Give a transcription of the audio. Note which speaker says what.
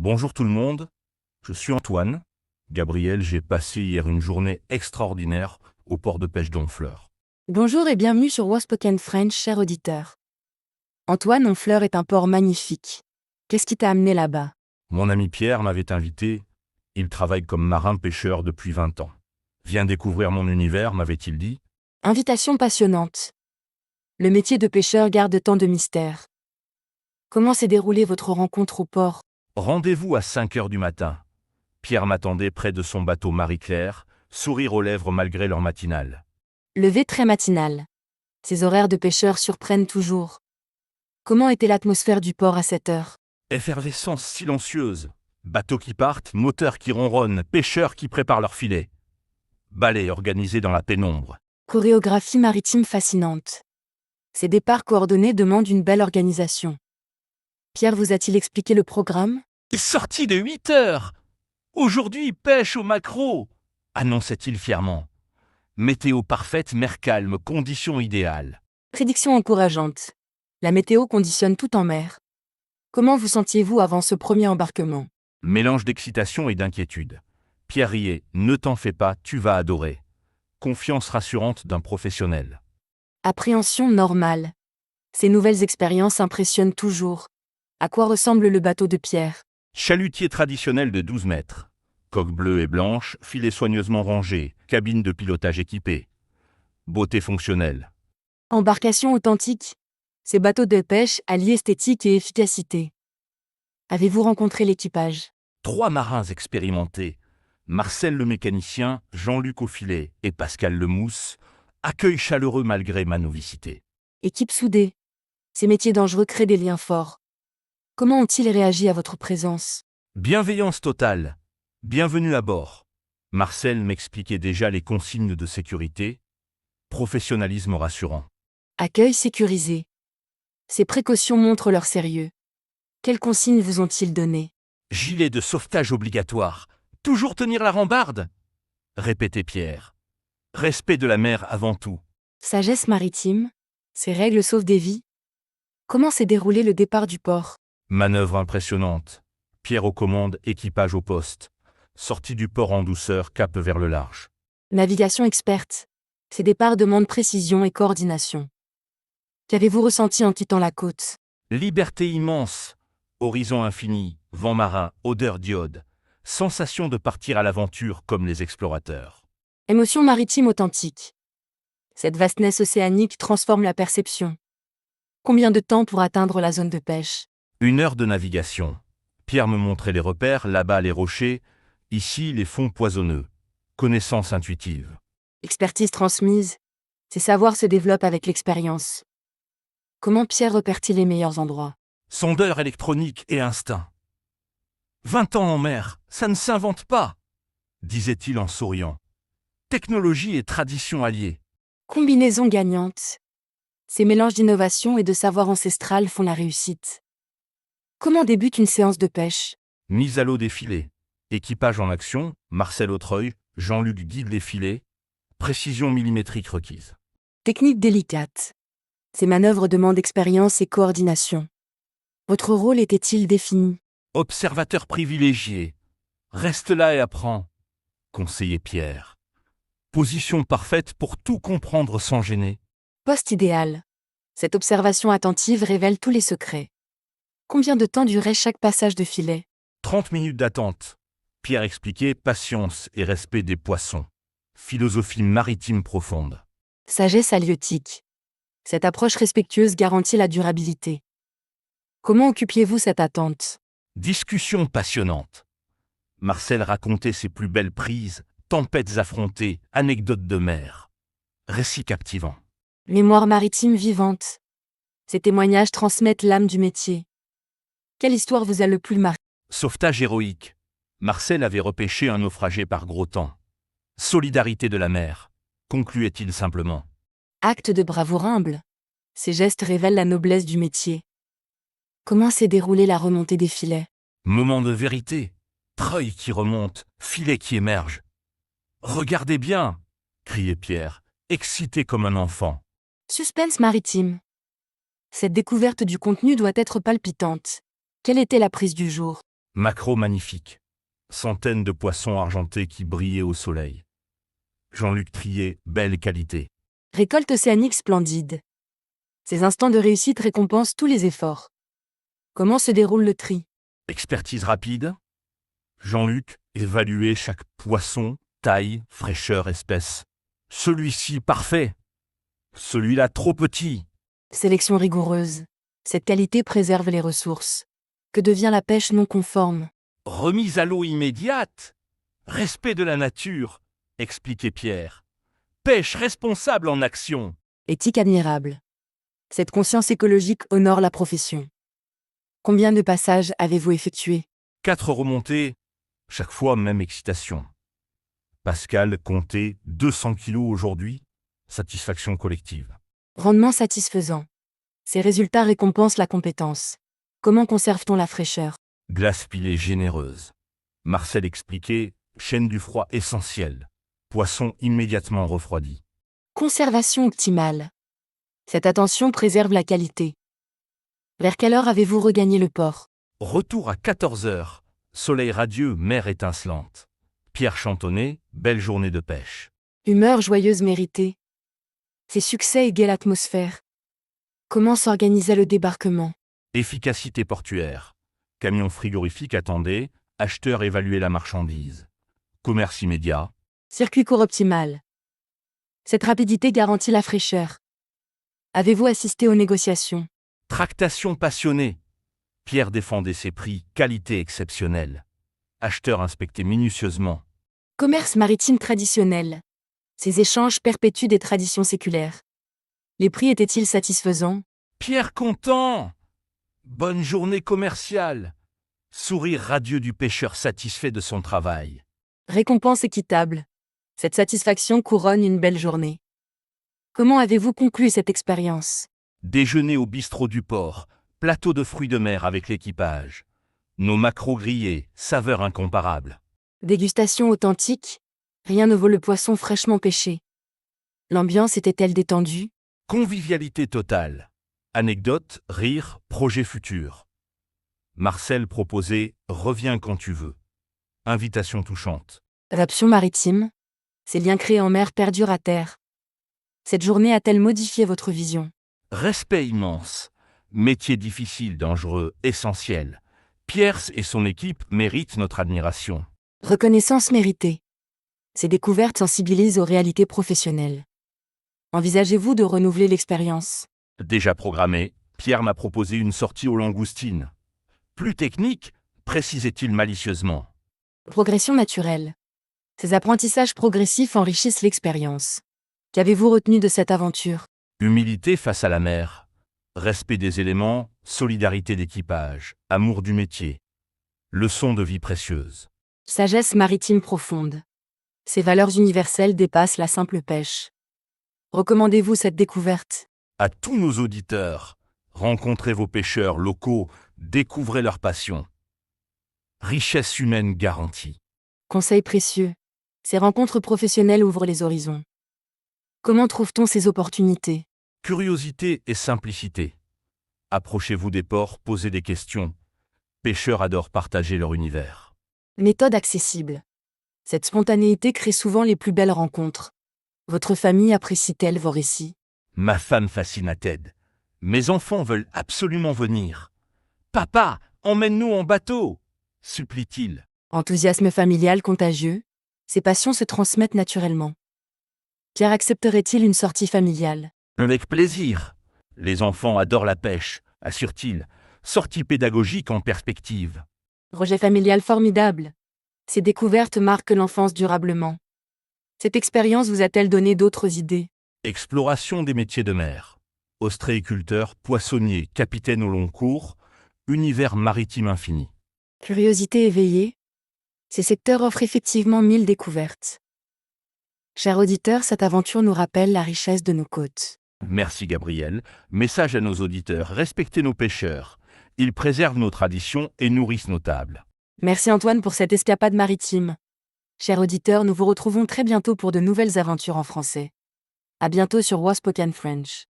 Speaker 1: Bonjour tout le monde, je suis Antoine. Gabriel, j'ai passé hier une journée extraordinaire au port de pêche d'Honfleur.
Speaker 2: Bonjour et bienvenue sur Spoken French, cher auditeur. Antoine, Honfleur est un port magnifique. Qu'est-ce qui t'a amené là-bas?
Speaker 1: Mon ami Pierre m'avait invité, il travaille comme marin-pêcheur depuis 20 ans. Viens découvrir mon univers, m'avait-il dit.
Speaker 2: Invitation passionnante. Le métier de pêcheur garde tant de mystères. Comment s'est déroulée votre rencontre au port?
Speaker 1: Rendez-vous à 5 heures du matin. Pierre m'attendait près de son bateau Marie-Claire, sourire aux lèvres malgré l'heure matinale.
Speaker 2: Levé très matinal. Ces horaires de pêcheur surprennent toujours. Comment était l'atmosphère du port à cette heure?
Speaker 1: Effervescence silencieuse. Bateaux qui partent, moteurs qui ronronnent, pêcheurs qui préparent leurs filets. Ballet organisé dans la pénombre.
Speaker 2: Chorégraphie maritime fascinante. Ces départs coordonnés demandent une belle organisation. Pierre vous a-t-il expliqué le programme?
Speaker 1: Sorti de 8 heures. Aujourd'hui, pêche au maquereau, annonçait-il fièrement. Météo parfaite, mer calme, conditions idéales.
Speaker 2: Prédiction encourageante. La météo conditionne tout en mer. Comment vous sentiez-vous avant ce premier embarquement?
Speaker 1: Mélange d'excitation et d'inquiétude. Pierre riait, ne t'en fais pas, tu vas adorer. Confiance rassurante d'un professionnel.
Speaker 2: Appréhension normale. Ces nouvelles expériences impressionnent toujours. À quoi ressemble le bateau de Pierre?
Speaker 1: Chalutier traditionnel de 12 mètres. Coque bleue et blanche, filets soigneusement rangés, cabine de pilotage équipée. Beauté fonctionnelle.
Speaker 2: Embarcation authentique. Ces bateaux de pêche allient esthétique et efficacité. Avez-vous rencontré l'équipage?
Speaker 1: 3 marins expérimentés. Marcel le mécanicien, Jean-Luc au filet et Pascal le mousse, accueil chaleureux malgré ma novicité.
Speaker 2: Équipe soudée. Ces métiers dangereux créent des liens forts. Comment ont-ils réagi à votre présence?
Speaker 1: Bienveillance totale. Bienvenue à bord. Marcel m'expliquait déjà les consignes de sécurité. Professionnalisme rassurant.
Speaker 2: Accueil sécurisé. Ces précautions montrent leur sérieux. Quelles consignes vous ont-ils données?
Speaker 1: Gilet de sauvetage obligatoire. Toujours tenir la rambarde, répétait Pierre. Respect de la mer avant tout.
Speaker 2: Sagesse maritime. Ces règles sauvent des vies. Comment s'est déroulé le départ du port?
Speaker 1: Manœuvre impressionnante. Pierre aux commandes, équipage au poste. Sortie du port en douceur, cap vers le large.
Speaker 2: Navigation experte. Ces départs demandent précision et coordination. Qu'avez-vous ressenti en quittant la côte?
Speaker 1: Liberté immense. Horizon infini, vent marin, odeur d'iode. Sensation de partir à l'aventure comme les explorateurs.
Speaker 2: Émotion maritime authentique. Cette vastenesse océanique transforme la perception. Combien de temps pour atteindre la zone de pêche?
Speaker 1: 1 heure de navigation. Pierre me montrait les repères, là-bas les rochers, ici les fonds poisonneux. Connaissance intuitive.
Speaker 2: Expertise transmise. Ces savoirs se développent avec l'expérience. Comment Pierre repère-t-il les meilleurs endroits?
Speaker 1: Sondeur électronique et instinct. 20 ans en mer, ça ne s'invente pas, disait-il en souriant. Technologie et tradition alliées.
Speaker 2: Combinaison gagnante. Ces mélanges d'innovation et de savoir ancestral font la réussite. Comment débute une séance de pêche?
Speaker 1: Mise à l'eau des filets. Équipage en action, Marcel Autreuil, Jean-Luc guide les filets. Précision millimétrique requise.
Speaker 2: Technique délicate. Ces manœuvres demandent expérience et coordination. Votre rôle était-il défini?
Speaker 1: Observateur privilégié. Reste là et apprends, conseillait Pierre. Position parfaite pour tout comprendre sans gêner.
Speaker 2: Poste idéal. Cette observation attentive révèle tous les secrets. Combien de temps durait chaque passage de filet?
Speaker 1: 30 minutes d'attente. Pierre expliquait patience et respect des poissons. Philosophie maritime profonde.
Speaker 2: Sagesse halieutique. Cette approche respectueuse garantit la durabilité. Comment occupiez-vous cette attente?
Speaker 1: Discussion passionnante. Marcel racontait ses plus belles prises, tempêtes affrontées, anecdotes de mer. Récit captivant.
Speaker 2: Mémoire maritime vivante. Ces témoignages transmettent l'âme du métier. Quelle histoire vous a le plus marqué?
Speaker 1: Sauvetage héroïque. Marcel avait repêché un naufragé par gros temps. Solidarité de la mer, concluait-il simplement.
Speaker 2: Acte de bravoure humble. Ces gestes révèlent la noblesse du métier. Comment s'est déroulée la remontée des filets?
Speaker 1: Moment de vérité. Treuil qui remonte, filet qui émerge. Regardez bien, criait Pierre, excité comme un enfant.
Speaker 2: Suspense maritime. Cette découverte du contenu doit être palpitante. Quelle était la prise du jour?
Speaker 1: Maquereau magnifique. Centaines de poissons argentés qui brillaient au soleil. Jean-Luc Trier, belle qualité.
Speaker 2: Récolte océanique splendide. Ces instants de réussite récompensent tous les efforts. Comment se déroule le tri?
Speaker 1: Expertise rapide. Jean-Luc, évaluer chaque poisson, taille, fraîcheur, espèce. Celui-ci parfait. Celui-là trop petit.
Speaker 2: Sélection rigoureuse. Cette qualité préserve les ressources. Que devient la pêche non conforme?
Speaker 1: Remise à l'eau immédiate. Respect de la nature, expliquait Pierre. Pêche responsable en action.
Speaker 2: Éthique admirable. Cette conscience écologique honore la profession. Combien de passages avez-vous effectués?
Speaker 1: 4 remontées, chaque fois même excitation. Pascal comptait 200 kilos aujourd'hui. Satisfaction collective.
Speaker 2: Rendement satisfaisant. Ces résultats récompensent la compétence. Comment conserve-t-on la fraîcheur?
Speaker 1: Glace pilée généreuse. Marcel expliquait, chaîne du froid essentielle. Poisson immédiatement refroidi.
Speaker 2: Conservation optimale. Cette attention préserve la qualité. Vers quelle heure avez-vous regagné le port?
Speaker 1: Retour à 14 heures. Soleil radieux, mer étincelante. Pierre chantonné, belle journée de pêche.
Speaker 2: Humeur joyeuse méritée. Ces succès égaient l'atmosphère. Comment s'organisait le débarquement?
Speaker 1: Efficacité portuaire. Camion frigorifique attendait, acheteur évaluait la marchandise. Commerce immédiat.
Speaker 2: Circuit court optimal. Cette rapidité garantit la fraîcheur. Avez-vous assisté aux négociations?
Speaker 1: Tractation passionnée. Pierre défendait ses prix, qualité exceptionnelle. Acheteur inspecté minutieusement.
Speaker 2: Commerce maritime traditionnel. Ces échanges perpétuent des traditions séculaires. Les prix étaient-ils satisfaisants?
Speaker 1: Pierre content. Bonne journée commerciale. Sourire radieux du pêcheur satisfait de son travail.
Speaker 2: Récompense équitable. Cette satisfaction couronne une belle journée. Comment avez-vous conclu cette expérience?
Speaker 1: Déjeuner au bistrot du port, plateau de fruits de mer avec l'équipage. Nos maquereaux grillés, saveur incomparable.
Speaker 2: Dégustation authentique. Rien ne vaut le poisson fraîchement pêché. L'ambiance était-elle détendue?
Speaker 1: Convivialité totale. Anecdotes, rires, projets futurs. Marcel proposait « Reviens quand tu veux ». Invitation touchante.
Speaker 2: Adaptation maritime. Ces liens créés en mer perdurent à terre. Cette journée a-t-elle modifié votre vision?
Speaker 1: Respect immense. Métier difficile, dangereux, essentiel. Pierre et son équipe méritent notre admiration.
Speaker 2: Reconnaissance méritée. Ces découvertes sensibilisent aux réalités professionnelles. Envisagez-vous de renouveler l'expérience?
Speaker 1: Déjà programmé, Pierre m'a proposé une sortie aux langoustines. Plus technique, précisait-il malicieusement.
Speaker 2: Progression naturelle. Ces apprentissages progressifs enrichissent l'expérience. Qu'avez-vous retenu de cette aventure?
Speaker 1: Humilité face à la mer. Respect des éléments, solidarité d'équipage, amour du métier. Leçon de vie précieuse.
Speaker 2: Sagesse maritime profonde. Ces valeurs universelles dépassent la simple pêche. Recommandez-vous cette découverte?
Speaker 1: À tous nos auditeurs, rencontrez vos pêcheurs locaux, découvrez leur passion. Richesse humaine garantie.
Speaker 2: Conseils précieux. Ces rencontres professionnelles ouvrent les horizons. Comment trouve-t-on ces opportunités?
Speaker 1: Curiosité et simplicité. Approchez-vous des ports, posez des questions. Pêcheurs adorent partager leur univers.
Speaker 2: Méthode accessible. Cette spontanéité crée souvent les plus belles rencontres. Votre famille apprécie-t-elle vos récits?
Speaker 1: Ma femme fascine à Ted. Mes enfants veulent absolument venir. Papa, emmène-nous en bateau, supplie-t-il.
Speaker 2: Enthousiasme familial contagieux. Ces passions se transmettent naturellement. Pierre accepterait-il une sortie familiale?
Speaker 1: Avec plaisir. Les enfants adorent la pêche, assure-t-il. Sortie pédagogique en perspective.
Speaker 2: Projet familial formidable. Ces découvertes marquent l'enfance durablement. Cette expérience vous a-t-elle donné d'autres idées?
Speaker 1: Exploration des métiers de mer. Ostréiculteur, poissonnier, capitaine au long cours, univers maritime infini.
Speaker 2: Curiosité éveillée. Ces secteurs offrent effectivement 1000 découvertes. Chers auditeurs, cette aventure nous rappelle la richesse de nos côtes.
Speaker 1: Merci Gabriel. Message à nos auditeurs, respectez nos pêcheurs. Ils préservent nos traditions et nourrissent nos tables.
Speaker 2: Merci Antoine pour cette escapade maritime. Chers auditeurs, nous vous retrouvons très bientôt pour de nouvelles aventures en français. À bientôt sur Waspoken French.